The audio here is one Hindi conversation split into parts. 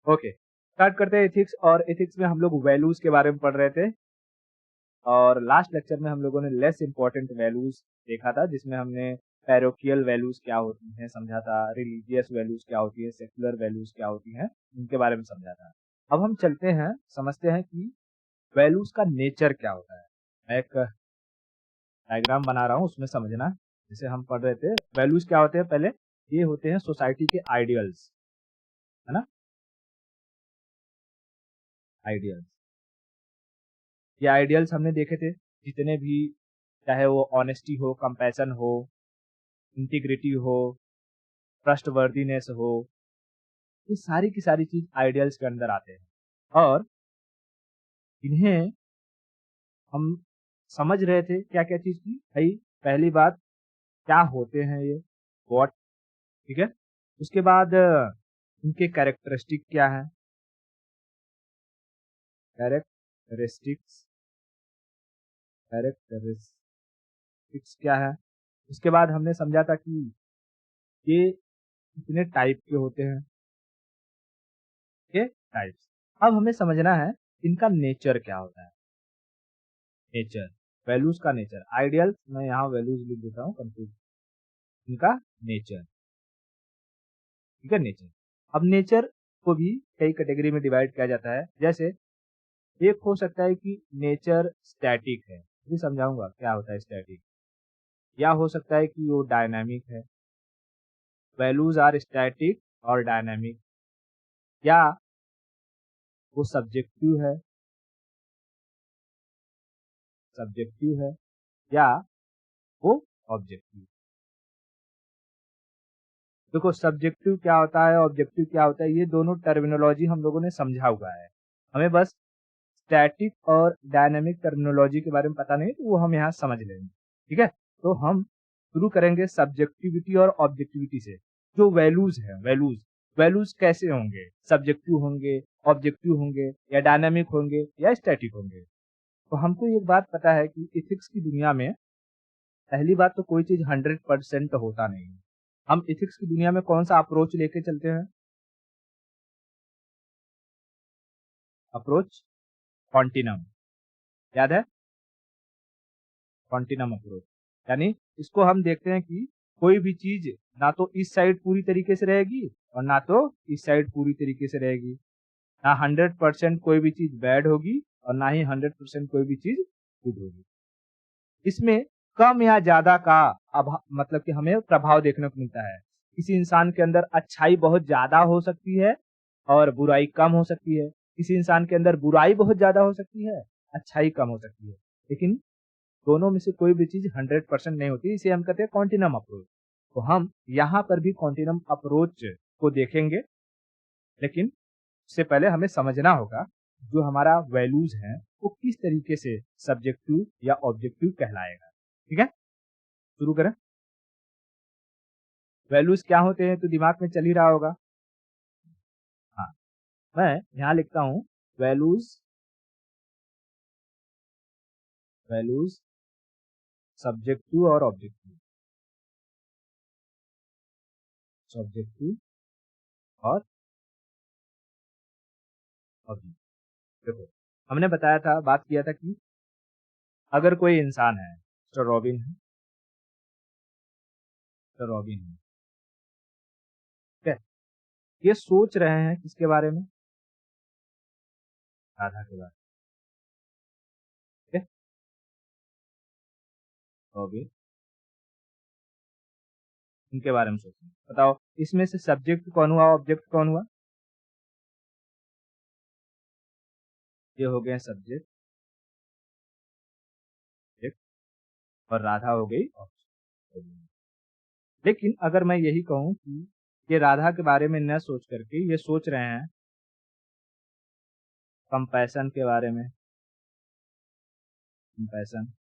ओके, स्टार्ट करते हैं एथिक्स। और एथिक्स में हम लोग वैल्यूज के बारे में पढ़ रहे थे और लास्ट लेक्चर में हम लोगों ने लेस इंपॉर्टेंट वैल्यूज देखा था, जिसमें हमने पैरोकियल वैल्यूज क्या होती हैं समझा था, रिलीजियस वैल्यूज क्या होती है, सेक्युलर वैल्यूज क्या होती हैं, इनके बारे में समझा था। अब हम चलते हैं, समझते हैं कि वैल्यूज का नेचर क्या होता है। मैं एक डायग्राम बना रहा हूँ, उसमें समझना। जैसे हम पढ़ रहे थे वैल्यूज क्या होते हैं, पहले ये होते हैं सोसाइटी के आइडियल्स, है ना। आइडियल्स, ये आइडियल्स हमने देखे थे जितने भी, चाहे वो ऑनेस्टी हो, कंपैशन हो, इंटीग्रिटी हो, ट्रस्टवर्दीनेस हो, ये सारी की सारी चीज आइडियल्स के अंदर आते हैं। और इन्हें हम समझ रहे थे क्या क्या चीज की भाई। पहली बात, क्या होते हैं ये, व्हाट, ठीक है। उसके बाद इनके कैरेक्टरिस्टिक क्या है, कैरेक्टरिस्टिक्स, कैरेक्टरिस्टिक्स क्या है। उसके बाद हमने समझा था कि ये कितने टाइप के होते हैं, ये टाइप्स। अब हमें समझना है इनका नेचर क्या होता है। नेचर, वैल्यूज का नेचर, आइडियल मैं यहाँ वैल्यूज लिख देता हूँ, कंफ्यूज, इनका नेचर, ठीक है। नेचर, अब नेचर को भी कई कैटेगरी में डिवाइड किया जाता है। जैसे एक हो सकता है कि नेचर स्टैटिक है, भी समझाऊंगा क्या होता है स्टैटिक। या हो सकता है कि वो डायनामिक है, वैल्यूज आर स्टैटिक और डायनामिक। या वो सब्जेक्टिव है, सब्जेक्टिव है, या वो ऑब्जेक्टिव। देखो सब्जेक्टिव क्या होता है, ऑब्जेक्टिव क्या होता है, ये दोनों टर्मिनोलॉजी हम लोगों ने समझा हुआ है। हमें बस स्टैटिक और डायनामिक टर्मिनोलॉजी के बारे में पता नहीं, तो वो हम यहाँ समझ लेंगे, ठीक है। तो हम शुरू करेंगे सब्जेक्टिविटी और ऑब्जेक्टिविटी से। जो वैल्यूज है, वैल्यूज, वैल्यूज कैसे होंगे, सब्जेक्टिव होंगे, ऑब्जेक्टिव होंगे, या डायनामिक होंगे, या स्टैटिक होंगे। तो हमको एक बात पता है कि इथिक्स की दुनिया में पहली बात तो कोई चीज 100% होता नहीं है। हम इथिक्स की दुनिया में कौन सा अप्रोच लेके चलते हैं, अप्रोच कॉन्टिनम, याद है, कॉन्टिनम अप्रोच। यानी इसको हम देखते हैं कि कोई भी चीज ना तो इस साइड पूरी तरीके से रहेगी और ना तो इस साइड पूरी तरीके से रहेगी। ना 100% कोई भी चीज बैड होगी और ना ही 100% कोई भी चीज गुड होगी। इसमें कम या ज्यादा का मतलब कि हमें प्रभाव देखने को मिलता है। किसी इंसान के अंदर अच्छाई बहुत ज्यादा हो सकती है और बुराई कम हो सकती है। किसी इंसान के अंदर बुराई बहुत ज्यादा हो सकती है, अच्छाई कम हो सकती है। लेकिन दोनों में से कोई भी चीज 100% नहीं होती, इसे हम कहते हैं कॉन्टिनम अप्रोच। तो हम यहाँ पर भी कॉन्टिनम अप्रोच को देखेंगे, लेकिन उससे पहले हमें समझना होगा जो हमारा वैल्यूज है वो किस तरीके से सब्जेक्टिव या ऑब्जेक्टिव कहलाएगा, ठीक है। शुरू करें। वैल्यूज क्या होते हैं तो दिमाग में चल ही रहा होगा। हाँ, मैं यहाँ लिखता हूँ वैल्यूज, वैल्यूज सब्जेक्टिव और ऑब्जेक्टिव, सब्जेक्टिव और ऑब्जेक्टिव। देखो हमने बताया था, बात किया था कि अगर कोई इंसान है, मिस्टर रॉबिन है, मिस्टर रॉबिन है, ठीक है। ये सोच रहे हैं किसके बारे में, राधा के बारे में, ठीक है। रॉबिन, इनके बारे में सोचें। बताओ इसमें से सब्जेक्ट कौन हुआ, ऑब्जेक्ट कौन हुआ। ये हो गए सब्जेक्ट और राधा हो गई ऑब्जेक्ट। लेकिन अगर मैं यही कहूं कि ये राधा के बारे में न सोच करके ये सोच रहे हैं कंपैशन के बारे में, कंपैशन,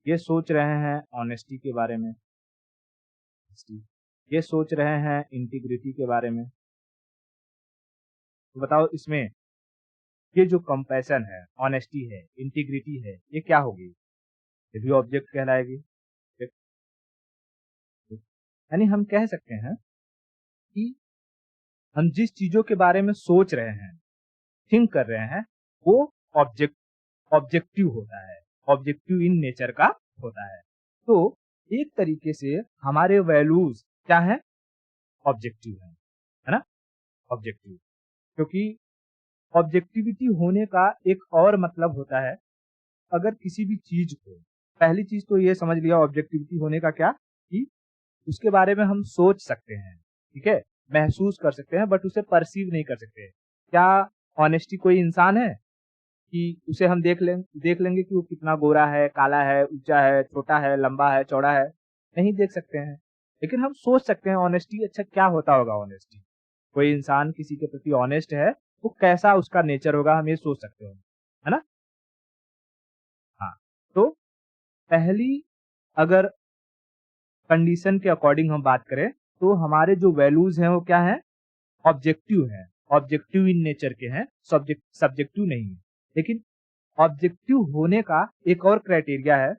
ये सोच रहे हैं ऑनेस्टी के बारे में, honesty, ये सोच रहे हैं इंटीग्रिटी के बारे में, तो बताओ इसमें ये जो कंपैशन है, ऑनेस्टी है, इंटीग्रिटी है, ये क्या होगी, ये भी ऑब्जेक्ट कहलाएगी। यानी हम कह सकते हैं कि हम जिस चीजों के बारे में सोच रहे हैं, थिंक कर रहे हैं, वो ऑब्जेक्टिव होता है, ऑब्जेक्टिव इन नेचर का होता है। तो एक तरीके से हमारे वैल्यूज क्या है, ऑब्जेक्टिव है ना, ऑब्जेक्टिव। क्योंकि ऑब्जेक्टिविटी होने का एक और मतलब होता है, अगर किसी भी चीज को, पहली चीज तो ये समझ लिया ऑब्जेक्टिविटी होने का क्या, कि उसके बारे में हम सोच सकते हैं, ठीक है, महसूस कर सकते हैं, बट उसे परसीव नहीं कर सकते। क्या ऑनेस्टी कोई इंसान है कि उसे हम देख लेंगे कि वो कितना गोरा है, काला है, ऊंचा है, छोटा है, लंबा है, चौड़ा है, नहीं देख सकते हैं। लेकिन हम सोच सकते हैं ऑनेस्टी, अच्छा क्या होता होगा ऑनेस्टी, कोई इंसान किसी के प्रति ऑनेस्ट है तो कैसा उसका नेचर होगा, हम ये सोच सकते हैं, है ना। हाँ, तो पहली अगर कंडीशन के अकॉर्डिंग हम बात करें तो हमारे जो वैल्यूज हैं वो क्या है, ऑब्जेक्टिव है, ऑब्जेक्टिव इन नेचर के हैं, सब्जेक्टिव नहीं है। लेकिन ऑब्जेक्टिव होने का एक और क्राइटेरिया है,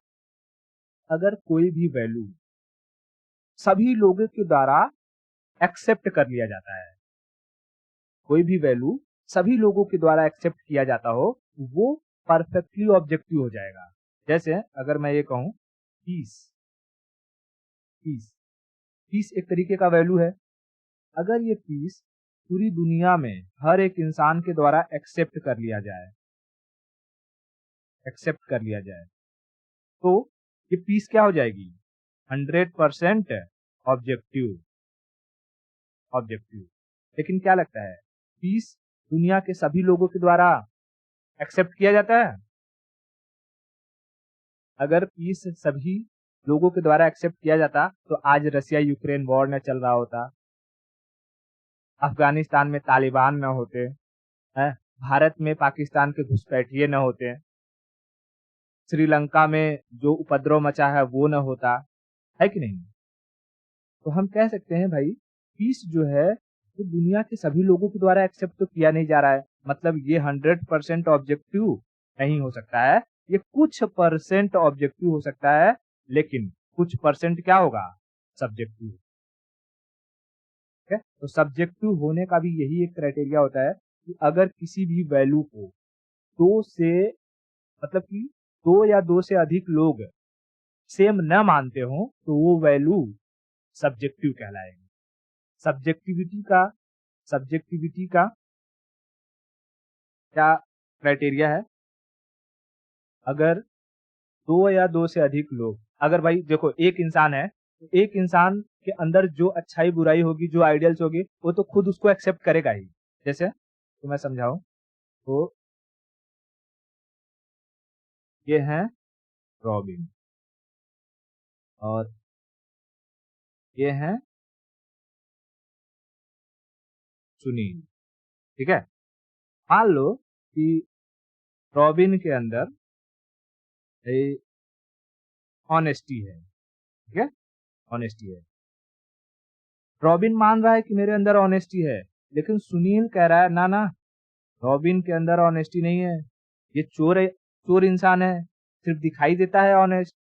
अगर कोई भी वैल्यू सभी लोगों के द्वारा एक्सेप्ट कर लिया जाता है, कोई भी वैल्यू सभी लोगों के द्वारा एक्सेप्ट किया जाता हो, वो परफेक्टली ऑब्जेक्टिव हो जाएगा। जैसे अगर मैं ये कहूं पीस, पीस पीस एक तरीके का वैल्यू है, अगर ये पीस पूरी दुनिया में हर एक इंसान के द्वारा एक्सेप्ट कर लिया जाए, एक्सेप्ट कर लिया जाए, तो ये पीस क्या हो जाएगी, 100% ऑब्जेक्टिव, ऑब्जेक्टिव। लेकिन क्या लगता है, पीस दुनिया के सभी लोगों के द्वारा एक्सेप्ट किया जाता है? अगर पीस सभी लोगों के द्वारा एक्सेप्ट किया जाता तो आज रसिया यूक्रेन वॉर न चल रहा होता, अफगानिस्तान में तालिबान न होते हैं, भारत में पाकिस्तान के घुसपैठिए न होते, श्रीलंका में जो उपद्रव मचा है वो न होता, है कि नहीं। तो हम कह सकते हैं भाई पीस जो है वो दुनिया के सभी लोगों के द्वारा एक्सेप्ट तो किया नहीं जा रहा है, मतलब ये 100% ऑब्जेक्टिव नहीं हो सकता है, ये कुछ परसेंट ऑब्जेक्टिव हो सकता है, लेकिन कुछ परसेंट क्या होगा, सब्जेक्टिव। ठीक है, तो सब्जेक्टिव होने का भी यही एक क्राइटेरिया होता है कि अगर किसी भी वैल्यू को दो से, मतलब कि दो या दो से अधिक लोग सेम न मानते हो तो वो वैल्यू सब्जेक्टिव कहलाएगी। सब्जेक्टिविटी का क्या क्राइटेरिया है, अगर दो या दो से अधिक लोग, अगर भाई देखो एक इंसान है तो एक इंसान के अंदर जो अच्छाई बुराई होगी, जो आइडियल्स होगी, वो तो खुद उसको एक्सेप्ट करेगा ही। जैसे तो मैं समझाऊं तो ये है रॉबिन और ये है सुनील, ठीक है। मान लो कि रॉबिन के अंदर ऑनेस्टी है, ठीक है, ऑनेस्टी है, रॉबिन मान रहा है कि मेरे अंदर ऑनेस्टी है, लेकिन सुनील कह रहा है ना ना, रॉबिन के अंदर ऑनेस्टी नहीं है, ये चोर है, चोर इंसान है, सिर्फ दिखाई देता है ऑनेस्ट।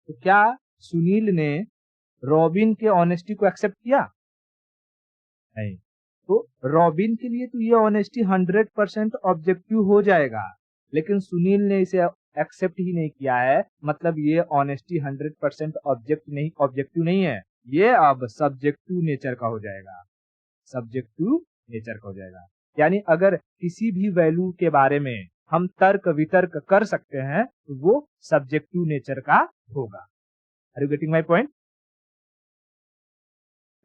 तो क्या सुनील ने रॉबिन के ऑनेस्टी को एक्सेप्ट किया, नहीं। तो रॉबिन के लिए तो ये ऑनेस्टी 100% ऑब्जेक्टिव हो जाएगा, लेकिन सुनील ने इसे एक्सेप्ट ही नहीं किया है, मतलब ये ऑनेस्टी 100% ऑब्जेक्टिव नहीं है, ये अब सब्जेक्टिव नेचर का हो जाएगा, सब्जेक्टिव नेचर का हो जाएगा। यानी अगर किसी भी वैल्यू के बारे में हम तर्क वितर्क कर सकते हैं तो वो सब्जेक्टिव नेचर का होगा। Are you getting my point.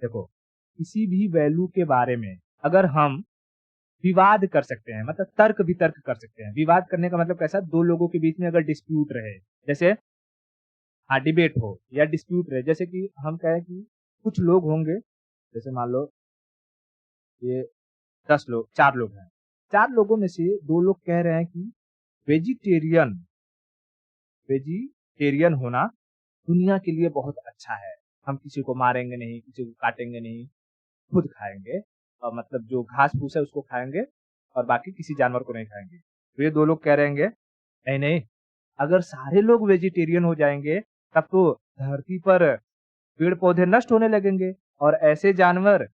देखो किसी भी वैल्यू के बारे में अगर हम विवाद कर सकते हैं, मतलब तर्क वितर्क कर सकते हैं, विवाद करने का मतलब कैसा, दो लोगों के बीच में अगर डिस्प्यूट रहे, जैसे हाँ डिबेट हो या डिस्प्यूट रहे, जैसे कि हम कहें कि कुछ लोग होंगे, जैसे मान लो ये 10 लोग, 4 लोग हैं, 4 लोगों में से 2 लोग कह रहे हैं कि वेजिटेरियन वेजिटेरियन होना दुनिया के लिए बहुत अच्छा है, हम किसी को मारेंगे नहीं, किसी को काटेंगे नहीं, खुद खाएंगे, और मतलब जो घास फूस है उसको खाएंगे और बाकी किसी जानवर को नहीं खाएंगे। तो ये 2 लोग कह रहेंगे नहीं नहीं, अगर सारे लोग वेजिटेरियन हो जाएंगे तब तो धरती पर पेड़ पौधे नष्ट होने लगेंगे और ऐसे जानवर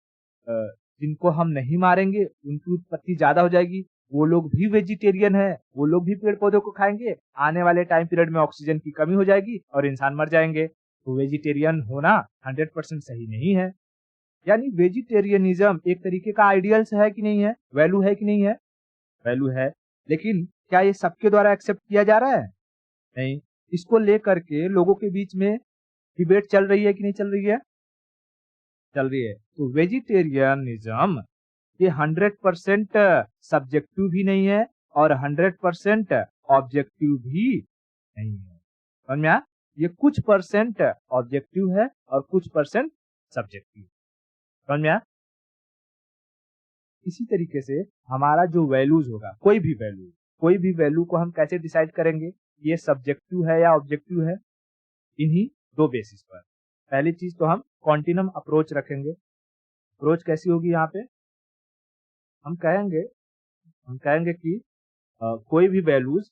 जिनको हम नहीं मारेंगे उनकी उत्पत्ति ज्यादा हो जाएगी, वो लोग भी वेजिटेरियन है, वो लोग भी पेड़ पौधों को खाएंगे, आने वाले टाइम पीरियड में ऑक्सीजन की कमी हो जाएगी और इंसान मर जाएंगे। तो वेजिटेरियन होना 100% सही नहीं है। यानी वेजिटेरियनिज्म एक तरीके का आइडियल्स है कि नहीं है, वैल्यू है कि नहीं है, वैल्यू है। लेकिन क्या ये सबके द्वारा एक्सेप्ट किया जा रहा है? नहीं। इसको लेकर के लोगों के बीच में डिबेट चल रही है कि नहीं चल रही है? चल रही है। तो वेजिटेरियनिज्म ये 100% सब्जेक्टिव भी नहीं है और 100% ऑब्जेक्टिव भी नहीं है। समझ में आया? ये कुछ परसेंट ऑब्जेक्टिव है और कुछ परसेंट सब्जेक्टिव। समझ में आया? इसी तरीके से हमारा जो वैल्यूज होगा, कोई भी वैल्यू को हम कैसे डिसाइड करेंगे ये सब्जेक्टिव है या ऑब्जेक्टिव है? इन्हीं दो बेसिस पर। पहली चीज तो हम कॉन्टिनम अप्रोच रखेंगे। अप्रोच कैसी होगी? यहाँ पे हम कहेंगे कि कोई भी वैल्यूज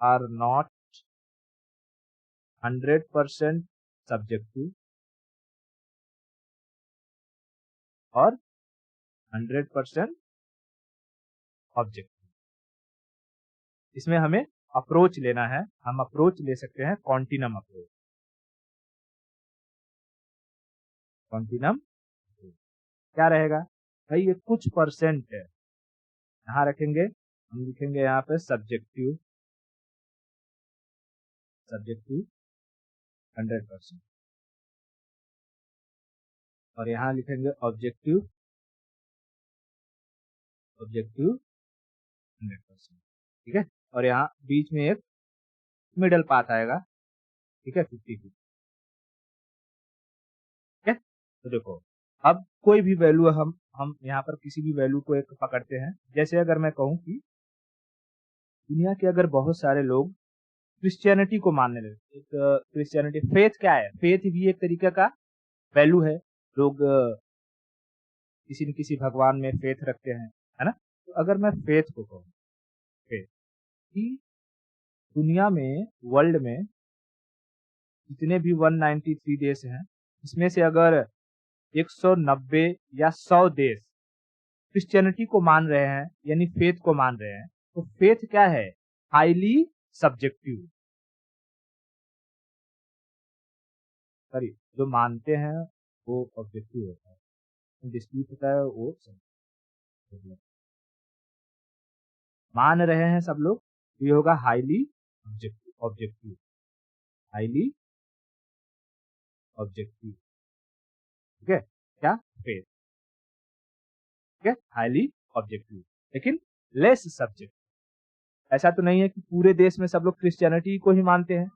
आर नॉट 100% सब्जेक्टिव और 100% ऑब्जेक्टिव। इसमें हमें अप्रोच लेना है, हम अप्रोच ले सकते हैं कॉन्टिनम अप्रोच। कॉन्टिनम क्या रहेगा भाई? ये कुछ परसेंट है, यहाँ रखेंगे, हम लिखेंगे यहाँ पे सब्जेक्टिव 100% और यहाँ लिखेंगे ऑब्जेक्टिव 100%। ठीक है, और यहाँ बीच में एक मिडल पाथ आएगा। ठीक है, 50-50। ठीक है, तो देखो अब कोई भी वैल्यू हम यहाँ पर किसी भी वैल्यू को एक पकड़ते हैं। जैसे अगर मैं कहूँ कि दुनिया के अगर बहुत सारे लोग क्रिश्चियनिटी को मानने लगे, एक क्रिश्चियनिटी फेथ क्या है? फेथ भी एक तरीके का वैल्यू है। लोग किसी न किसी भगवान में फेथ रखते हैं, है ना? तो अगर मैं फेथ को कहूँ, फेथ कि दुनिया में, वर्ल्ड में जितने भी 193 देश हैं, इसमें से अगर 190 या 100 देश क्रिश्चियनिटी को मान रहे हैं, यानी फेथ को मान रहे हैं, तो फेथ क्या है? Highly subjective. सॉरी, जो मानते हैं वो ऑब्जेक्टिव होता है, डिस्प्यूट होता है वो सब्जेक्टिव। मान रहे हैं सब लोग, तो ये होगा हाईली ऑब्जेक्टिव, हाईली ऑब्जेक्टिव। ठीक है, क्या? फेथ। ठीक है, हाईली ऑब्जेक्टिव, लेकिन लेस सब्जेक्ट। ऐसा तो नहीं है कि पूरे देश में सब लोग क्रिश्चियनिटी को ही मानते हैं।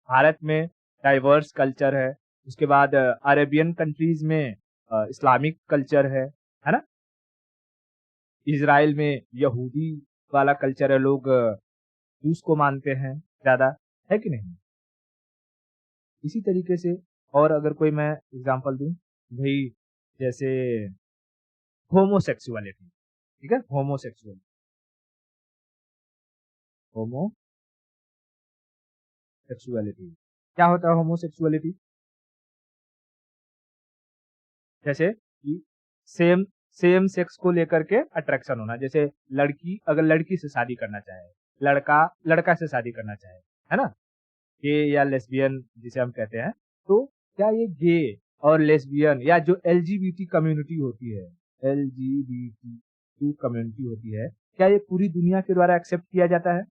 भारत में डाइवर्स कल्चर है, उसके बाद अरेबियन कंट्रीज में इस्लामिक कल्चर है ना? इजराइल में यहूदी वाला कल्चर है, लोग जूस को मानते हैं ज्यादा, है कि नहीं? इसी तरीके से और अगर कोई मैं एग्जांपल दूं भाई, जैसे होमोसेक्सुअलिटी। ठीक है, होमोसेक्सुअलिटी क्या होता है? होमोसेक्सुअलिटी जैसे कि सेम सेम सेक्स को लेकर के अट्रैक्शन होना। जैसे लड़की अगर लड़की से शादी करना चाहे, लड़का लड़का से शादी करना चाहे, है ना? गे या लेस्बियन जिसे हम कहते हैं, तो क्या ये गे और लेस्बियन या जो एलजीबीटी कम्युनिटी होती है, एलजीबीटी कम्युनिटी होती है, क्या ये पूरी दुनिया के द्वारा एक्सेप्ट किया जाता है?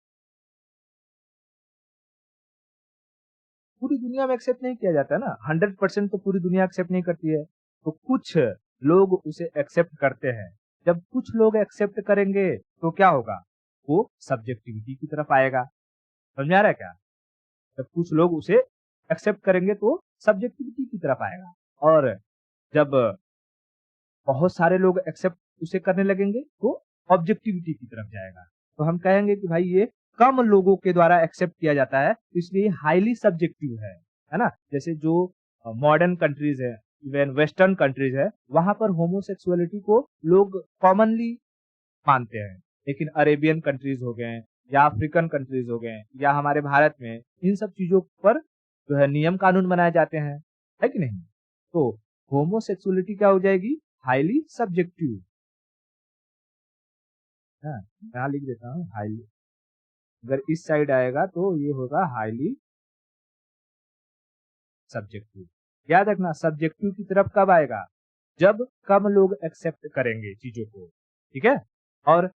पूरी दुनिया में एक्सेप्ट नहीं किया जाता है ना। 100% तो पूरी दुनिया एक्सेप्ट नहीं करती है, तो कुछ लोग उसे एक्सेप्ट करते हैं। जब कुछ लोग एक्सेप्ट करेंगे तो क्या होगा? वो सब्जेक्टिविटी की तरफ आएगा। समझ में आ रहा है क्या? जब कुछ लोग उसे एक्सेप्ट करेंगे तो सब्जेक्टिविटी की तरफ आएगा, और जब बहुत सारे लोग एक्सेप्ट उसे करने लगेंगे तो ऑब्जेक्टिविटी की तरफ जाएगा। तो हम कहेंगे कि भाई ये कम लोगों के द्वारा एक्सेप्ट किया जाता है, इसलिए हाईली सब्जेक्टिव है ना? जैसे जो मॉडर्न कंट्रीज है, इवन वेस्टर्न कंट्रीज है, वहां पर होमोसेक्सुअलिटी को लोग कॉमनली मानते हैं। लेकिन अरेबियन कंट्रीज हो गए या अफ्रीकन कंट्रीज हो गए या हमारे भारत में, इन सब चीजों पर जो है नियम कानून बनाए जाते हैं, है कि नहीं? तो होमोसेक्सुअलिटी क्या हो जाएगी, हाईली सब्जेक्टिव। हाँ, यहाँ लिख देता हूँ हाईली, अगर इस साइड आएगा तो ये होगा हाईली सब्जेक्टिव। याद रखना सब्जेक्टिव की तरफ कब आएगा, जब कम लोग एक्सेप्ट करेंगे चीजों को, ठीक है। और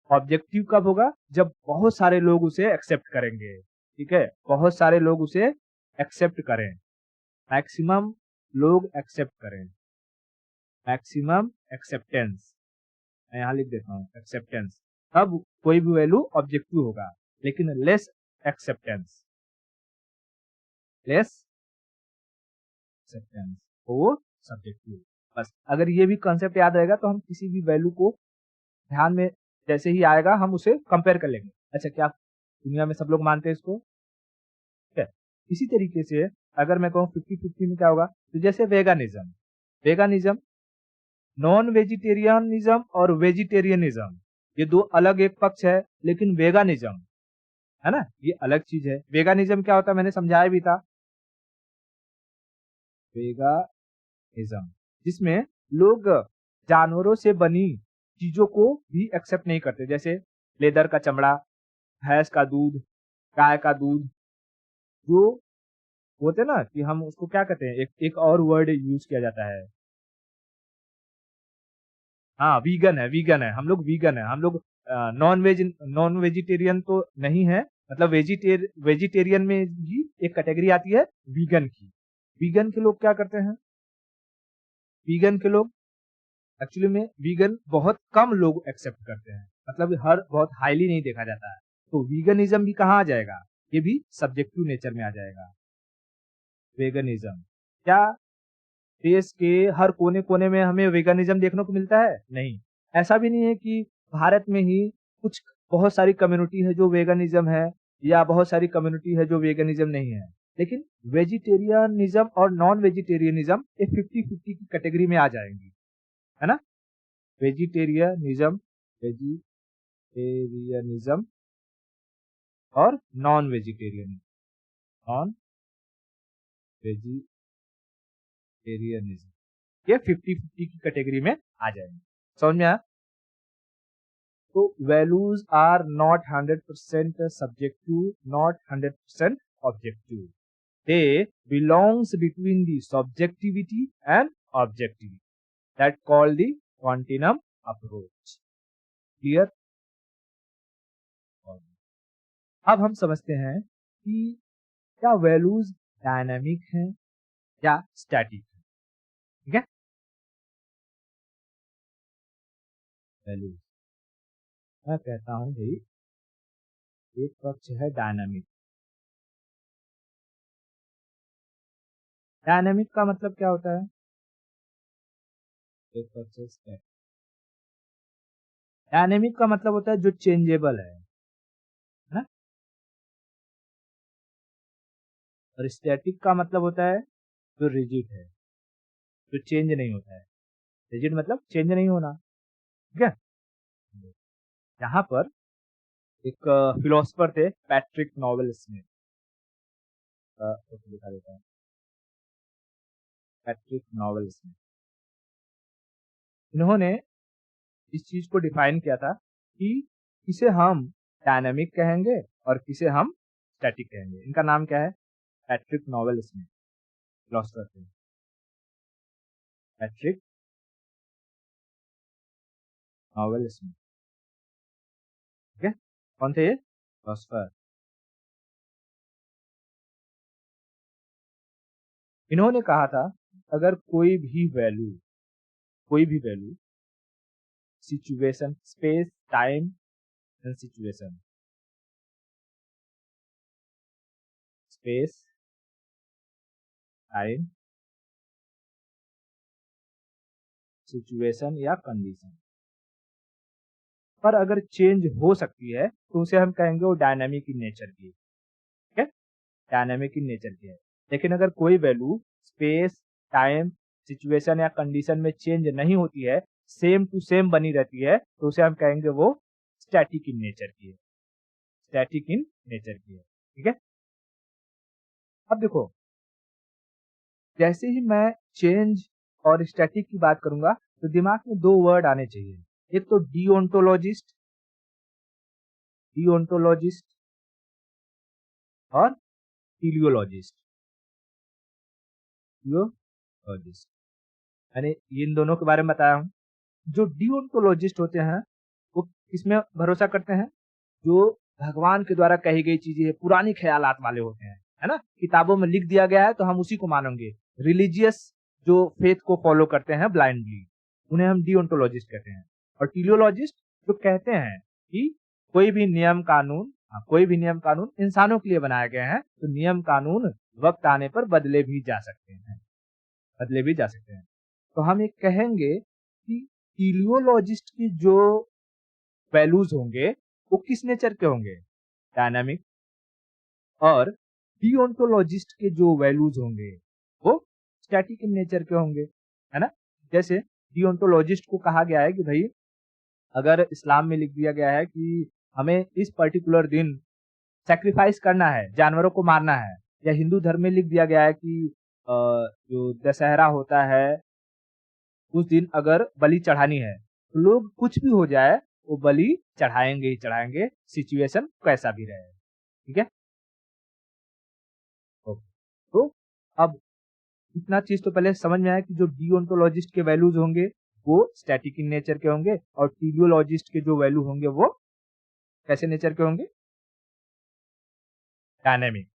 ऑब्जेक्टिव कब होगा, जब बहुत सारे लोग उसे एक्सेप्ट करेंगे, ठीक है, बहुत सारे लोग उसे एक्सेप्ट करें, मैक्सिमम लोग एक्सेप्ट करें, मैक्सिमम एक्सेप्टेंस, मैं यहाँ लिख देता हूँ एक्सेप्टेंस, तब कोई भी वैल्यू ऑब्जेक्टिव होगा। लेकिन लेस एक्सेप्टेंस, लेस एक्सेप्टेंस वो सब्जेक्टिव। बस अगर ये भी कॉन्सेप्ट याद रहेगा तो हम किसी भी वैल्यू को ध्यान में जैसे ही आएगा हम उसे कंपेयर कर लेंगे। अच्छा, क्या दुनिया में सब लोग मानते हैं इसको, ठीक है। इसी तरीके से अगर मैं कहूँ 50-50 में क्या होगा, तो जैसे वेगानिज्म, वेगानिज्म नॉन वेजिटेरियनिज्म और वेजिटेरियनिज्म ये दो अलग एक पक्ष है, लेकिन वेगानिज्म है ना, ये अलग चीज है। वेगानिज्म क्या होता है मैंने समझाया भी था, वेगानिज्म जिसमें लोग जानवरों से बनी चीजों को भी एक्सेप्ट नहीं करते, जैसे लेदर का चमड़ा, भैंस का दूध, गाय का दूध, जो होते ना कि हम उसको क्या कहते हैं, एक और वर्ड यूज किया जाता है, हाँ वीगन है, वीगन है, हम लोग वीगन है, हम लोग नॉन वेजिटेरियन तो नहीं है, मतलब वेजिटेरियन में भी एक कैटेगरी आती है वीगन की। वीगन के लोग क्या करते हैं, वीगन के लोग एक्चुअली में वीगन बहुत कम लोग एक्सेप्ट करते हैं, मतलब हर बहुत हाईली नहीं देखा जाता है, तो वीगनिज्म भी कहाँ आ जाएगा, ये भी सब्जेक्टिव नेचर में आ जाएगा। वेगनिज्म क्या देश के हर कोने कोने में हमें वेगनिज्म देखने को मिलता है, नहीं, ऐसा भी नहीं है कि भारत में ही कुछ बहुत सारी कम्युनिटी है जो वेगनिज्म है, या बहुत सारी कम्युनिटी है जो वेगनिज्म नहीं है, लेकिन वेजिटेरियनिज्म और नॉन वेजिटेरियनिज्म ये 50-50 की कैटेगरी में आ जाएंगी, है ना। वेजिटेरियनिज्म, वेजिटेरियनिज्म और नॉन वेजिटेरियनिज्म, नॉन वेजिटेरियनिज्म ये 50-50 की कैटेगरी में आ जाएंगे। समझ में आया। तो values are not 100% subjective, not 100% objective, they belongs between the subjectivity and objectivity, that called the continuum approach. Clear. अब हम समझते हैं कि क्या वैल्यूज डायनामिक हैं या स्टैटिक है, ठीक है। वैल्यूज मैं कहता हूं भाई एक पक्ष है डायनामिक, डायनामिक का मतलब क्या होता है, एक पक्ष है स्टैटिक, डायनेमिक का मतलब होता है जो चेंजेबल है ना, और स्टैटिक का मतलब होता है जो रिजिड है, जो चेंज नहीं होता है। रिजिड मतलब चेंज नहीं होना, ठीक है। यहाँ पर एक फिलोसफर थे पैट्रिक नोवेल स्मिथ, दिखा देता हूँ, पैट्रिक नोवेल स्मिथ, इन्होंने इस चीज को डिफाइन किया था कि किसे हम डायनामिक कहेंगे और किसे हम स्टैटिक कहेंगे। इनका नाम क्या है, पैट्रिक नोवेल स्मिथ, फिलोसफर थे पैट्रिक नोवेल स्मिथ, ठीक है। कौन थे ये, फिलोसफर। इन्होंने कहा था अगर कोई भी value situation, space time and situation, space time situation या कंडीशन पर अगर चेंज हो सकती है तो उसे हम कहेंगे वो डायनामिक इन नेचर की, ठीक है, डायनामिक इन नेचर की है। लेकिन अगर कोई वैल्यू स्पेस टाइम सिचुएशन या कंडीशन में चेंज नहीं होती है, सेम टू सेम बनी रहती है, तो उसे हम कहेंगे वो स्टैटिक इन नेचर की है, स्टैटिक इन नेचर की है, ठीक है। अब देखो, जैसे ही मैं चेंज और स्टैटिक की बात करूंगा तो दिमाग में दो वर्ड आने चाहिए, एक तो डिओन्टोलॉजिस्ट, डिओन्टोलॉजिस्ट और टीलियोलॉजिस्ट, टीलियोलॉजिस्ट, मैंने इन दोनों के बारे में बताया हूँ। जो डिओन्टोलॉजिस्ट होते हैं वो किसमें भरोसा करते हैं, जो भगवान के द्वारा कही गई चीजें पुरानी ख्यालात वाले होते हैं, है ना, किताबों में लिख दिया गया है तो हम उसी को मानेंगे। रिलीजियस जो फेथ को फॉलो करते हैं ब्लाइंडली, उन्हें हम डिओन्टोलॉजिस्ट कहते हैं। और टीलियोलॉजिस्ट जो कहते हैं कि कोई भी नियम कानून, कोई भी नियम कानून इंसानों के लिए बनाए गए हैं, तो नियम कानून वक्त आने पर बदले भी जा सकते हैं, बदले भी जा सकते हैं। तो हम ये कहेंगे कि टीलियोलॉजिस्ट की जो वैल्यूज होंगे वो किस नेचर के होंगे, डायनामिक, और डिओन्टोलॉजिस्ट के जो वैल्यूज होंगे वो स्टैटिक इन नेचर के होंगे, है ना। जैसे डिओन्टोलॉजिस्ट को कहा गया है कि भाई अगर इस्लाम में लिख दिया गया है कि हमें इस पर्टिकुलर दिन सैक्रिफाइस करना है, जानवरों को मारना है, या हिंदू धर्म में लिख दिया गया है कि जो दशहरा होता है उस दिन अगर बलि चढ़ानी है तो लोग कुछ भी हो जाए वो बलि चढ़ाएंगे ही चढ़ाएंगे, सिचुएशन कैसा भी रहे, ठीक है। तो अब इतना चीज तो पहले समझ में आया कि जो डिओन्टोलॉजिस्ट के वैल्यूज होंगे वो स्टैटिक इन नेचर के होंगे, और टीलियोलॉजिस्ट के जो वैल्यू होंगे वो कैसे नेचर के होंगे, डायनेमिक,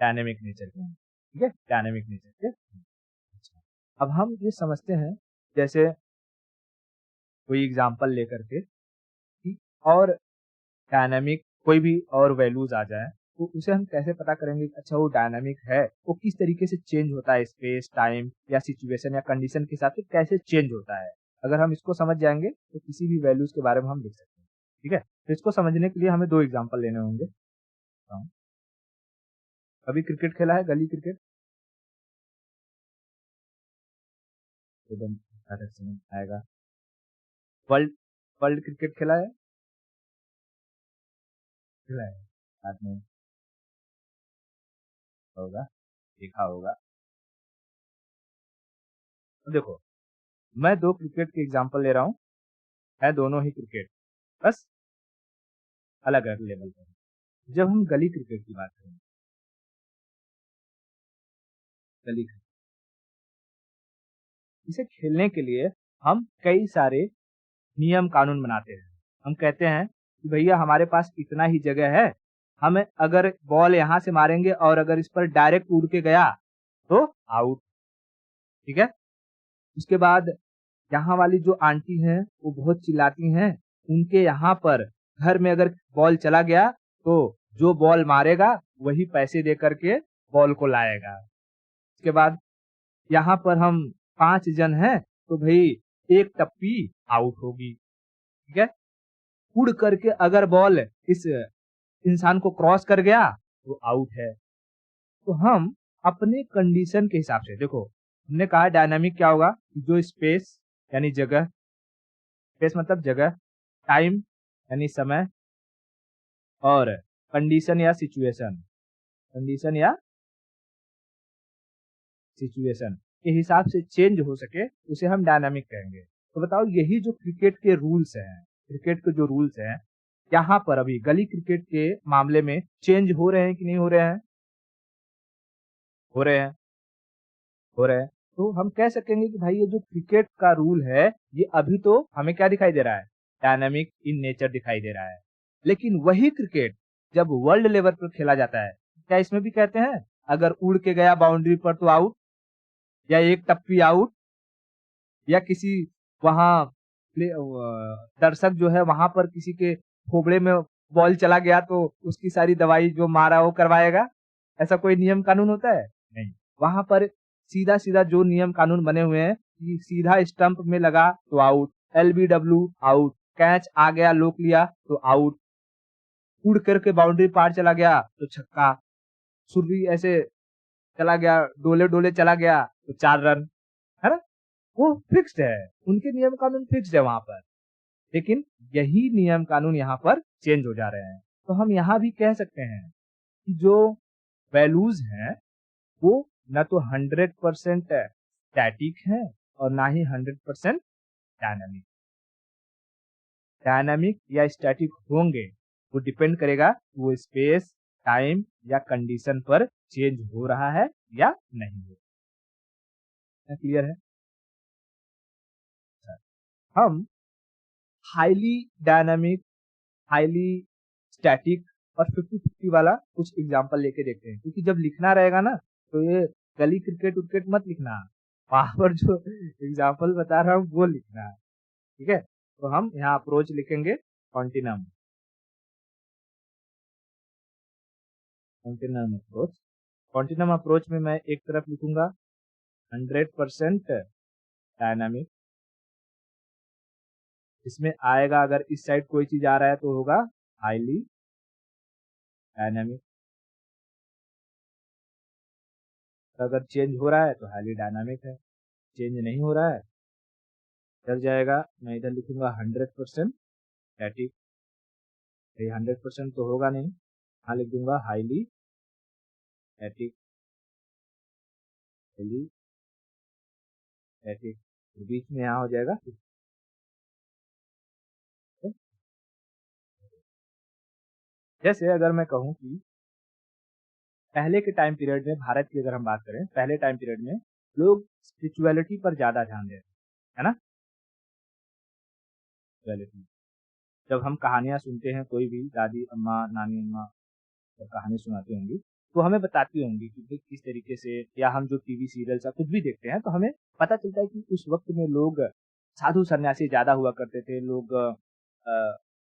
डायनेमिक नेचर के होंगे, ठीक है, डायनेमिक नेचर के। अच्छा, अब हम ये समझते हैं जैसे कोई एग्जांपल लेकर के कि और डायनामिक कोई भी और वैल्यूज आ जाए तो उसे हम कैसे पता करेंगे कि अच्छा वो डायनामिक है, वो किस तरीके से चेंज होता है, स्पेस टाइम या सिचुएशन या कंडीशन के हिसाब से कैसे चेंज होता है। अगर हम इसको समझ जाएंगे तो किसी भी वैल्यूज के बारे में हम लिख सकते हैं, ठीक है। तो इसको समझने के लिए हमें दो एग्जाम्पल लेने होंगे। कभी क्रिकेट खेला है, गली क्रिकेट, एकदम समझ आएगा। वर्ल्ड वर्ल्ड क्रिकेट खेला है, खेला है, साथ में होगा, देखा होगा। तो देखो मैं दो क्रिकेट के एग्जांपल ले रहा हूँ, है दोनों ही क्रिकेट, बस अलग अलग लेवल पर। जब हम गली क्रिकेट की बात करें, गली क्रिकेट, इसे खेलने के लिए हम कई सारे नियम कानून बनाते हैं। हम कहते हैं कि भैया हमारे पास इतना ही जगह है, हमें अगर बॉल यहाँ से मारेंगे और अगर इस पर डायरेक्ट उड़ के गया तो आउट, ठीक है। उसके बाद यहाँ वाली जो आंटी हैं वो बहुत चिल्लाती हैं, उनके यहाँ पर घर में अगर बॉल चला गया तो जो बॉल मारेगा वही पैसे दे करके बॉल को लाएगा। उसके बाद यहाँ पर हम 5 जन हैं तो भाई एक टप्पी आउट होगी, ठीक है। उड़ करके अगर बॉल इस इंसान को क्रॉस कर गया तो आउट है। तो हम अपने कंडीशन के हिसाब से, देखो हमने कहा डायनामिक क्या होगा, जो स्पेस यानी जगह, स्पेस मतलब जगह, टाइम यानी समय, और कंडीशन या सिचुएशन, कंडीशन या सिचुएशन के हिसाब से चेंज हो सके उसे हम डायनामिक कहेंगे। तो बताओ यही जो क्रिकेट के रूल्स हैं, क्रिकेट के जो रूल्स हैं यहाँ पर अभी गली क्रिकेट के मामले में चेंज हो रहे हैं कि नहीं हो रहे हैं, हो रहे हैं, हो रहे हैं। तो हम कह सकेंगे कि भाई ये जो क्रिकेट का रूल है ये अभी तो हमें क्या दिखाई दे रहा है, डायनामिक इन नेचर दिखाई दे रहा है। लेकिन वही क्रिकेट जब वर्ल्ड लेवल पर खेला जाता है, क्या इसमें भी कहते हैं अगर उड़ के गया बाउंड्री पर तो आउट, या एक टप्पी आउट, या किसी वहां दर्शक जो है वहां पर किसी के खोपड़े में बॉल चला गया तो उसकी सारी दवाई जो मारा वो करवाएगा, ऐसा कोई नियम कानून होता है नहीं। वहां पर सीधा सीधा जो नियम कानून बने हुए हैं कि सीधा स्टंप में लगा तो आउट, एलबीडब्ल्यू आउट, कैच आ गया लोक लिया तो आउट, उड़ करके बाउंड्री पार चला गया तो छक्का, सुरभि ऐसे चला गया, डोले डोले चला गया तो 4 रन, है ना। वो फिक्स्ड है, उनके नियम कानून फिक्स्ड है वहां पर। लेकिन यही नियम कानून यहाँ पर चेंज हो जा रहे हैं। तो हम यहाँ भी कह सकते हैं कि जो वैल्यूज हैं वो न तो 100% स्टैटिक हैं और ना ही 100% डायनामिक। डायनामिक या स्टैटिक होंगे वो डिपेंड करेगा वो स्पेस, टाइम या कंडीशन पर चेंज हो रहा है या नहीं हो। क्लियर है? हम हाईली डायनामिक, हाईली स्टैटिक और 50-50 वाला कुछ एग्जांपल लेके देखते हैं, क्योंकि जब लिखना रहेगा ना तो ये गली क्रिकेट उर्केट मत लिखना, वहां पर जो एग्जांपल बता रहा हूँ वो लिखना है। ठीक है, तो हम यहाँ अप्रोच लिखेंगे continuum. Continuum approach, continuum approach में मैं एक तरफ लिखूंगा 100% डायनामिक। इसमें आएगा, अगर इस साइड कोई चीज आ रहा है तो होगा हाईली डायनामिक, अगर चेंज हो रहा है तो हाईली डायनामिक है, चेंज नहीं हो रहा है इधर जाएगा, मैं इधर लिखूंगा 100% स्टैटिक। 100% तो होगा नहीं, यहाँ लिख दूंगा हाईली स्टैटिक, हाईली स्टैटिक, बीच में यहाँ हो जाएगा। जैसे अगर मैं कहूँ कि पहले के टाइम पीरियड में, भारत की अगर हम बात करें, पहले टाइम पीरियड में लोग स्पिरिचुअलिटी पर ज्यादा ध्यान दे रहे है ना। स्पिरिचुअलिटी, जब हम कहानियां सुनते हैं, कोई भी दादी अम्मा, नानी अम्मा जब कहानी सुनाती होंगी तो हमें बताती होंगी कि किस तरीके से, या हम जो टीवी सीरियल्स या कुछ भी देखते हैं तो हमें पता चलता है कि उस वक्त में लोग साधु सन्यासी ज्यादा हुआ करते थे, लोग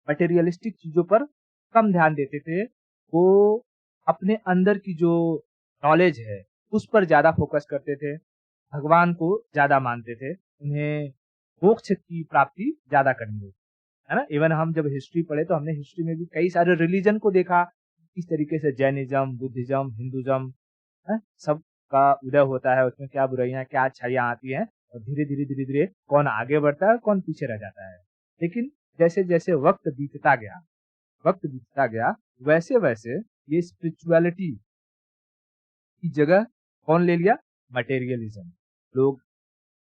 मटेरियलिस्टिक चीजों पर कम ध्यान देते थे, वो अपने अंदर की जो नॉलेज है उस पर ज्यादा फोकस करते थे, भगवान को ज्यादा मानते थे, उन्हें मोक्ष की प्राप्ति ज्यादा करनी होती है ना। इवन हम जब हिस्ट्री पढ़े तो हमने हिस्ट्री में भी कई सारे रिलीजन को देखा, किस तरीके से जैनिज्म, बुद्धिज्म, हिंदुज्म सब का उदय होता है, उसमें क्या बुराइयां क्या अच्छाइयां आती हैं, और धीरे धीरे धीरे धीरे कौन आगे बढ़ता है कौन पीछे रह जाता है। लेकिन जैसे जैसे वक्त बीतता गया वैसे वैसे ये स्पिरिचुअलिटी की जगह कौन ले लिया? मटेरियलिज्म। लोग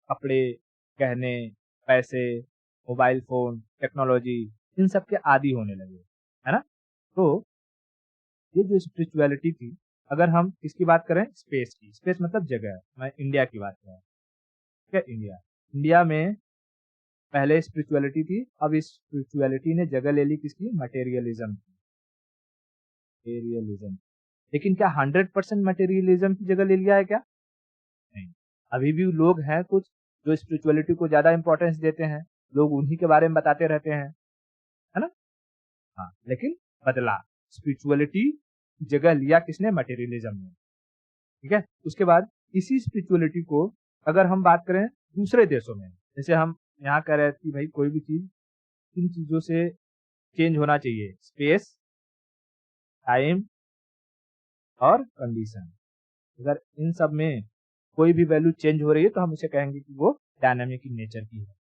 कपड़े, गहने, पैसे, मोबाइल फोन, टेक्नोलॉजी, इन सब के आदी होने लगे, है ना। तो ये जो स्पिरिचुअलिटी थी, अगर हम इसकी बात करें स्पेस की, स्पेस मतलब जगह, मैं इंडिया की बात कर रहा हूँ, ठीक है। इंडिया में पहले स्पिरिचुअलिटी थी, अब इस स्पिरिचुअलिटी ने जगह ले ली किसकी? मटेरियलिज्म की। मटेरियलिज्म, लेकिन क्या 100% मटेरियलिज्म की जगह ले लिया है क्या? नहीं, अभी भी लोग हैं कुछ जो स्पिरिचुअलिटी को ज्यादा इंपॉर्टेंस देते हैं, लोग उन्हीं के बारे में बताते रहते हैं, है ना। हाँ, लेकिन बदला, स्पिरिचुअलिटी जगह लिया किसने? मटेरियलिज्म ने। ठीक है, उसके बाद इसी स्पिरिचुअलिटी को अगर हम बात करें दूसरे देशों में, जैसे हम यहाँ कह रहे हैं कि भाई कोई भी चीज इन चीजों से चेंज होना चाहिए, स्पेस, टाइम और कंडीशन, अगर इन सब में कोई भी वैल्यू चेंज हो रही है तो हम उसे कहेंगे कि वो डायनामिक इन नेचर की है।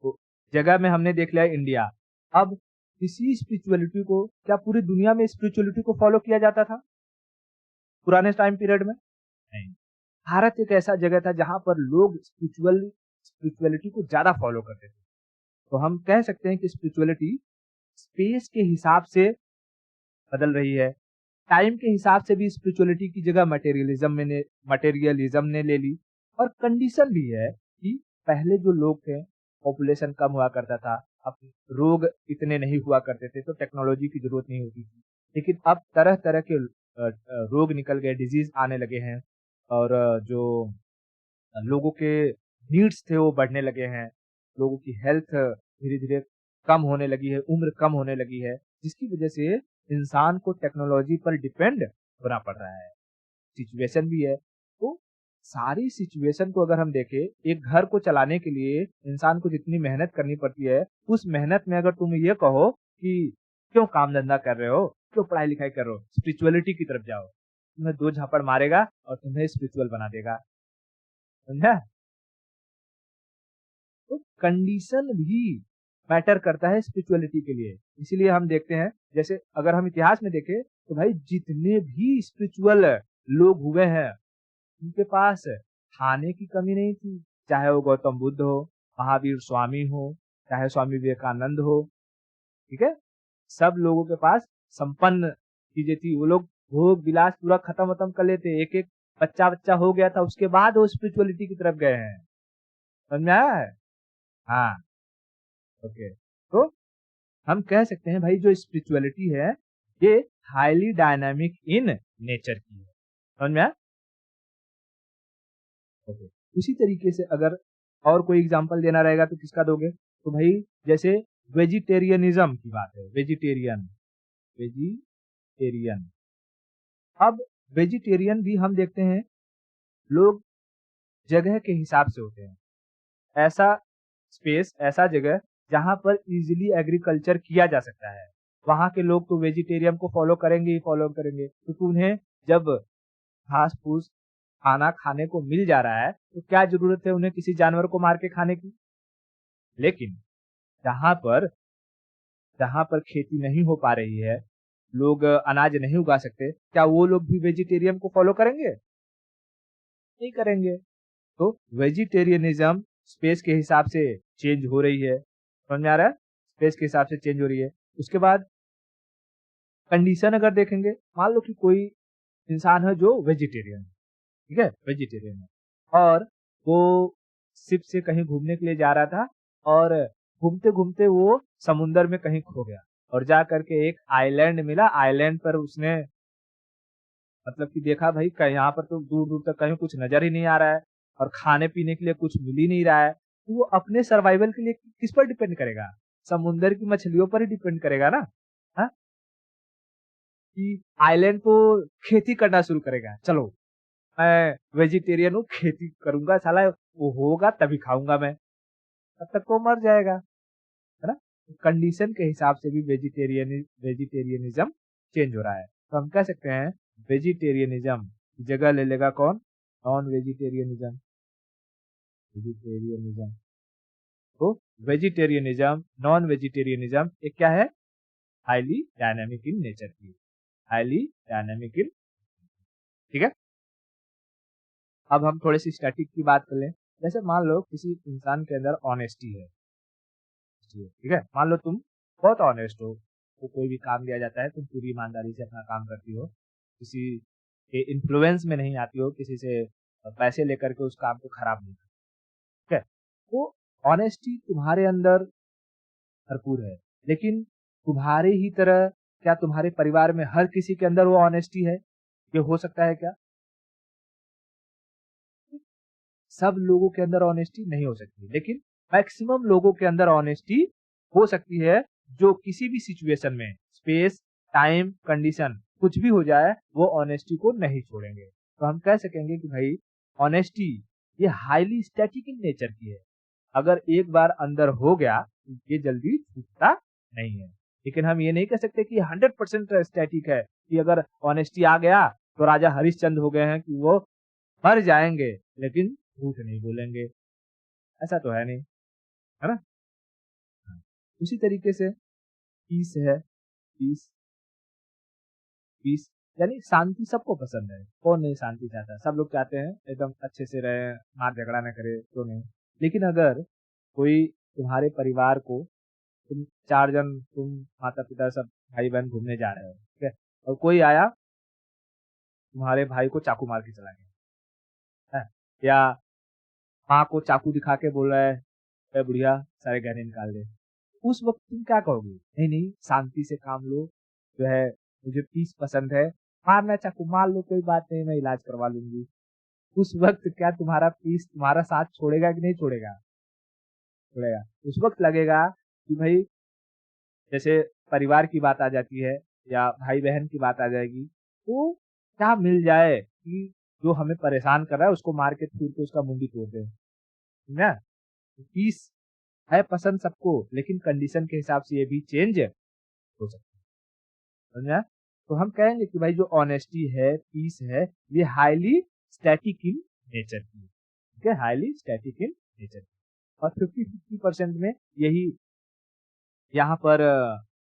तो जगह में हमने देख लिया इंडिया, अब इसी स्पिरिचुअलिटी को क्या पूरी दुनिया में स्पिरिचुअलिटी को फॉलो किया जाता था पुराने टाइम पीरियड में? नहीं, भारत एक ऐसा जगह था जहां पर लोग स्पिरिचुअलिटी को ज्यादा फॉलो करते थे। तो हम कह सकते हैं कि स्पिरिचुअलिटी स्पेस के हिसाब से बदल रही है, टाइम के हिसाब से भी स्पिरिचुअलिटी की जगह मटेरियलिज्म ने ले ली, और कंडीशन भी है कि पहले जो लोग थे, पॉपुलेशन कम हुआ करता था, अब रोग इतने नहीं हुआ करते थे तो टेक्नोलॉजी की जरूरत नहीं होती थी, लेकिन अब तरह तरह के रोग निकल गए, डिजीज आने लगे हैं, और जो लोगों के नीड्स थे वो बढ़ने लगे हैं, लोगों की हेल्थ धीरे धीरे कम होने लगी है, उम्र कम होने लगी है, जिसकी वजह से इंसान को टेक्नोलॉजी पर डिपेंड होना पड़ रहा है। सिचुएशन भी है, तो सारी सिचुएशन को अगर हम देखें, एक घर को चलाने के लिए इंसान को जितनी मेहनत करनी पड़ती है, उस मेहनत में अगर तुम ये कहो कि क्यों काम धंधा कर रहे हो, क्यों पढ़ाई लिखाई कर रहे हो, स्पिरिचुअलिटी की तरफ जाओ, तुम्हें 2 झापड़ मारेगा और तुम्हें स्पिरिचुअल बना देगा, समझा। तो कंडीशन भी मैटर करता है स्पिरिचुअलिटी के लिए, इसीलिए हम देखते हैं, जैसे अगर हम इतिहास में देखें तो भाई जितने भी स्पिरिचुअल लोग हुए हैं उनके पास खाने की कमी नहीं थी, चाहे वो गौतम बुद्ध हो, महावीर स्वामी हो, चाहे स्वामी विवेकानंद हो, ठीक है? सब लोगों के पास संपन्न चीजें थी। वो लोग भोग विलास पूरा खत्म कर लेते, एक एक बच्चा हो गया था, उसके बाद वो स्पिरिचुअलिटी की तरफ गए हैं। समझ में आया है? हाँ, ओके। तो हम कह सकते हैं भाई जो स्पिरिचुअलिटी है ये हाईली डायनामिक इन नेचर की है। समझ में आया? ओके। उसी तरीके से अगर और कोई एग्जांपल देना रहेगा तो किसका दोगे? तो भाई जैसे वेजिटेरियनिज्म की बात है, वेजिटेरियन। अब वेजिटेरियन भी हम देखते हैं लोग जगह के हिसाब से होते हैं। ऐसा स्पेस, ऐसा जगह जहां पर इजीली एग्रीकल्चर किया जा सकता है, वहां के लोग तो वेजिटेरियन को फॉलो करेंगे ही फॉलो करेंगे, क्योंकि उन्हें जब घास फूस खाना खाने को मिल जा रहा है तो क्या जरूरत है उन्हें किसी जानवर को मार के खाने की। लेकिन जहां पर खेती नहीं हो पा रही है, लोग अनाज नहीं उगा सकते, क्या वो लोग भी वेजिटेरियन को फॉलो करेंगे? नहीं करेंगे। तो वेजिटेरियनिज्म स्पेस के हिसाब से चेंज हो रही है। समझ में आ रहा है? स्पेस के हिसाब से चेंज हो रही है। उसके बाद कंडीशन अगर देखेंगे, मान लो कि कोई इंसान है जो वेजिटेरियन है, ठीक है, वेजिटेरियन है, और वो शिप से कहीं घूमने के लिए जा रहा था और घूमते घूमते वो समुन्दर में कहीं खो गया और जा करके एक आइलैंड मिला। आइलैंड पर उसने मतलब कि देखा भाई यहाँ पर तो दूर दूर तक कहीं कुछ नजर ही नहीं आ रहा है और खाने पीने के लिए कुछ मिल ही नहीं रहा है, तो वो अपने सर्वाइवल के लिए किस पर डिपेंड करेगा? समुन्दर की मछलियों पर ही डिपेंड करेगा ना। हा? कि आइलैंड को खेती करना शुरू करेगा, चलो मैं वेजिटेरियन हूँ, खेती करूंगा, साला वो होगा तभी खाऊंगा मैं, तब तक वो मर जाएगा, है ना। कंडीशन के हिसाब से भी वेजिटेरियनिज्म चेंज हो रहा है। तो हम कह सकते हैं वेजिटेरियनिज्म की जगह ले लेगा कौन? Non vegetarianism. वेजिटेरियनिज्म तो वेजिटेरियनिज्म, नॉन वेजिटेरियनिज्म एक क्या है? हाईली डायनामिक इन नेचर की, हाईली डायनामिक इन, ठीक है। अब हम थोड़े सी स्टैटिक की बात कर लें। जैसे मान लो किसी इंसान के अंदर ऑनेस्टी है, ठीक है, मान लो तुम बहुत ऑनेस्ट हो, तो कोई भी काम दिया जाता है तुम पूरी ईमानदारी से अपना काम करती हो, किसी के इन्फ्लुएंस में नहीं आती हो, किसी से पैसे लेकर के उस काम को खराब नहीं करती, ठीक है। तो ऑनेस्टी तुम्हारे अंदर भरपूर है, लेकिन तुम्हारे ही तरह क्या तुम्हारे परिवार में हर किसी के अंदर वो ऑनेस्टी है? ये हो सकता है क्या? सब लोगों के अंदर ऑनेस्टी नहीं हो सकती, लेकिन मैक्सिमम लोगों के अंदर ऑनेस्टी हो सकती है, जो किसी भी सिचुएशन में, स्पेस, टाइम, कंडीशन कुछ भी हो जाए, वो ऑनेस्टी को नहीं छोड़ेंगे। तो हम कह सकेंगे कि भाई ऑनेस्टी ये हाईली स्टैटिक इन नेचर की है। अगर एक बार अंदर हो गया तो ये जल्दी छूटता नहीं है। लेकिन हम ये नहीं कह सकते कि 100% स्टैटिक है, कि अगर ऑनेस्टी आ गया तो राजा हरिश्चंद्र हो गए हैं कि वो मर जाएंगे लेकिन झूठ नहीं बोलेंगे, ऐसा तो है नहीं, है ना। हाँ। उसी तरीके से पीस है, पीस पीस यानी शांति सबको पसंद है, कौन नहीं शांति चाहता? सब लोग चाहते हैं एकदम अच्छे से रहे, मार झगड़ा ना करे, तो नहीं। लेकिन अगर कोई तुम्हारे परिवार को, तुम 4 जन, तुम माता पिता सब भाई बहन घूमने जा रहे हो, ठीक है, और कोई आया तुम्हारे भाई को चाकू मार के चला गया है, या माँ को चाकू दिखा के बोल रहा है ए बुढ़िया सारे गहने निकाल दे, उस वक्त तुम क्या कहोगे? नहीं नहीं, शांति से काम लो, जो है मुझे पीस पसंद है, मारना चाकू मार लो, कोई बात नहीं, मैं इलाज करवा लूंगी। उस वक्त क्या तुम्हारा पीस तुम्हारा साथ छोड़ेगा कि नहीं छोड़ेगा? छोड़ेगा। उस वक्त लगेगा कि भाई जैसे परिवार की बात आ जाती है या भाई बहन की बात आ जाएगी, तो क्या मिल जाए कि जो हमें परेशान कर रहा है उसको मार के चूर के उसका मुंडी तोड़ दे, समझा? पीस है पसंद सबको, लेकिन कंडीशन के हिसाब से ये भी चेंज हो सकता है, समझा? तो हम कहेंगे कि भाई जो ऑनेस्टी है, पीस है, ये हाईली स्टैटिक इन नेचर की है, ठीक है, हाईली स्टैटिक इन नेचर की। और 50-50% में यही यहाँ पर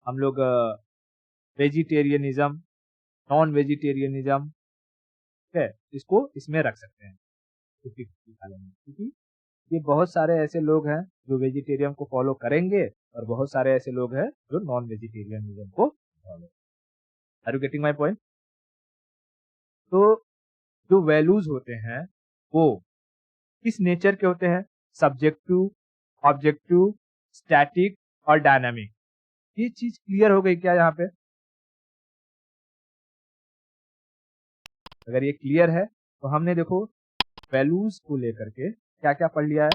हम लोग वेजिटेरियनिज्म, नॉन वेजिटेरियनिज्म, ठीक है, इसको इसमें रख सकते हैं। 50-50 खा लेंगे, क्योंकि ये बहुत सारे ऐसे लोग हैं जो वेजिटेरियन को फॉलो करेंगे और बहुत सारे ऐसे लोग हैं जो नॉन वेजिटेरियनिज्म को follow. Are you getting my point? तो जो वैल्यूज होते हैं वो किस नेचर के होते हैं? सब्जेक्टिव, ऑब्जेक्टिव, स्टैटिक और डायनामिक। ये चीज क्लियर हो गई क्या यहाँ पे? अगर ये क्लियर है तो हमने देखो वैल्यूज को लेकर के क्या क्या पढ़ लिया है।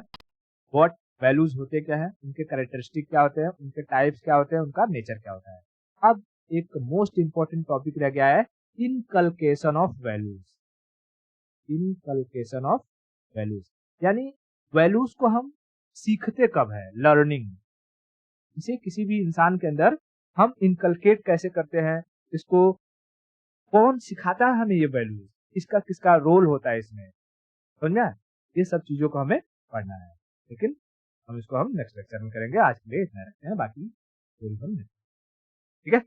व्हाट वैल्यूज होते क्या है, उनके कैरेक्टरिस्टिक क्या होते हैं, उनके टाइप्स क्या होते हैं, उनका नेचर क्या होता है। अब एक मोस्ट इंपॉर्टेंट टॉपिक रह गया है inculcation of values. Inculcation of values यानी वैल्यूज को हम सीखते कब है? लर्निंग। इसे किसी भी इंसान के अंदर हम इनकलकेट कैसे करते हैं, इसको कौन सिखाता है हमें ये वैल्यूज, इसका किसका रोल होता है इसमें, समझ में आया? ये सब चीजों को हमें पढ़ना है, लेकिन हम इसको नेक्स्ट लेक्चर में करेंगे। आज के लिए इतना रखते हैं, बाकी पूरी हम ठीक है।